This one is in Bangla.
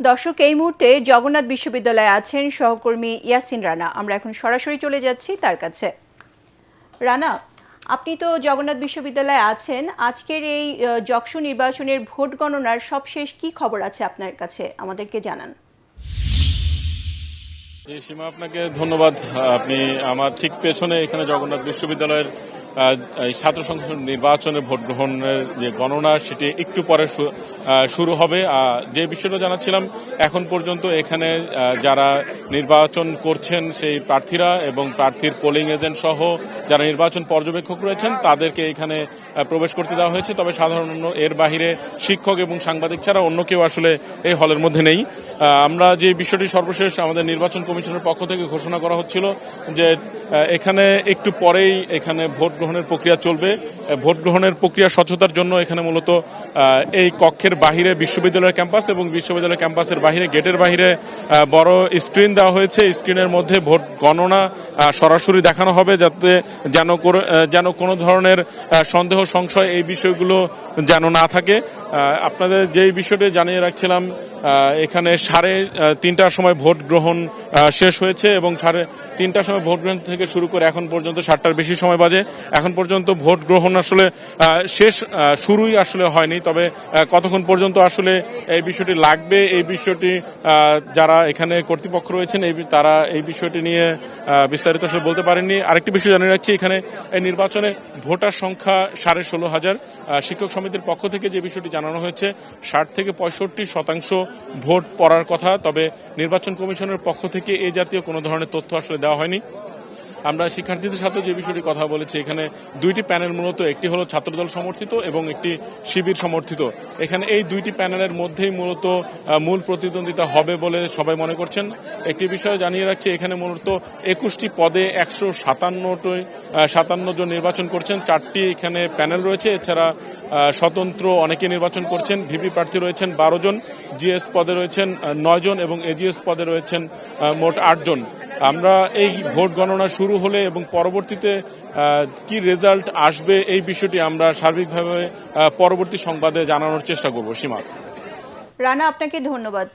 দর্শক, এই মুহূর্তে জগন্নাথ বিশ্ববিদ্যালয়ে আছেন সহকর্মী ইয়াসিন রানা। আমরা এখন সরাসরি চলে যাচ্ছি তার কাছে। রানা, আপনি তো জগন্নাথ বিশ্ববিদ্যালয়ে আছেন। আজকের এই যকসু নির্বাচনের ভোট গণনার সবশেষ কি খবর আছে আপনার কাছে, আমাদেরকে জানান। সীমা, আপনাকে ধন্যবাদ। আপনি আমার ঠিক পেছনে এখানে জগন্নাথ বিশ্ববিদ্যালয়ের ছাত্র সংসদ নির্বাচনের ভোট গ্রহণের যে গণনা সেটি একটু পরে শুরু হবে। যে বিষয়টা জানাচ্ছিলাম, এখন পর্যন্ত এখানে যারা নির্বাচন করছেন সেই প্রার্থীরা এবং প্রার্থীর পোলিং এজেন্ট সহ যারা নির্বাচন পর্যবেক্ষক রয়েছেন তাদেরকে এখানে প্রবেশ করতে দেওয়া হয়েছে। তবে সাধারণত এর বাহিরে শিক্ষক এবং সাংবাদিক ছাড়া অন্য কেউ আসলে এই হলের মধ্যে নেই। আমরা যে বিষয়টি সর্বশেষ আমাদের নির্বাচন কমিশনের পক্ষ থেকে ঘোষণা করা হচ্ছিল যে এখানে একটু পরেই এখানে ভোট গ্রহণের প্রক্রিয়া চলবে। ভোট গ্রহণের প্রক্রিয়া স্বচ্ছতার জন্য এখানে মূলত এই কক্ষের বাহিরে বিশ্ববিদ্যালয়ের ক্যাম্পাস এবং বিশ্ববিদ্যালয় ক্যাম্পাসের বাহিরে গেটের বাহিরে বড় স্ক্রিন দেওয়া হয়েছে। স্ক্রিনের মধ্যে ভোট গণনা সরাসরি দেখানো হবে, যাতে যেন কোনো ধরনের সন্দেহ সংশয় এই বিষয়গুলো যেন না থাকে। আপনাদের যেই বিষয়টি জানিয়ে রাখছিলাম, এখানে 3:30টার সময় ভোট গ্রহণ শেষ হয়েছে এবং 3:30টার সময় ভোট গ্রহণ থেকে শুরু করে এখন পর্যন্ত 7টার বেশি সময় বাজে। এখন পর্যন্ত ভোট গ্রহণ আসলে শুরুই আসলে হয়নি। তবে কতক্ষণ পর্যন্ত আসলে এই বিষয়টি লাগবে, এই বিষয়টি যারা এখানে কর্তৃপক্ষ রয়েছেন তারা এই বিষয়টি নিয়ে বিস্তারিত আসলে বলতে পারেননি। আরেকটি বিষয় জানিয়ে রাখছি, এখানে এই নির্বাচনে ভোটার সংখ্যা 16,500। শিক্ষক সমিতির পক্ষ থেকে যে বিষয়টি জানানো হয়েছে 60 থেকে 65% ভোট পড়ার কথা। তবে নির্বাচন কমিশনের পক্ষ থেকে এই জাতীয় কোনো ধরনের তথ্য আসলে দেওয়া হয়নি। আমরা শিক্ষার্থীদের সাথে যে বিষয়টি কথা বলেছি, এখানে দুইটি প্যানেল, মূলত একটি হলো ছাত্রদল সমর্থিত এবং একটি শিবির সমর্থিত। এখানে এই দুইটি প্যানেলের মধ্যেই মূলত মূল প্রতিদ্বন্দ্বিতা হবে বলে সবাই মনে করছেন। একটি বিষয় জানিয়ে রাখছি, এখানে মূলত 21টি পদে 157 জন নির্বাচন করছেন। 4টি এখানে প্যানেল রয়েছে। এছাড়া স্বতন্ত্র অনেকে নির্বাচন করছেন। ভিপি প্রার্থী রয়েছেন 12 জন, জিএস পদে রয়েছেন 9 জন এবং এজিএস পদে রয়েছেন মোট 8 জন। আমরা এই ভোট গণনা শুরু হলে এবং পরবর্তীতে কি রেজাল্ট আসবে এই বিষয়টি আমরা সার্বিকভাবে পরবর্তী সংবাদে জানানোর চেষ্টা করব। সীমা। রানা, আপনাকে ধন্যবাদ।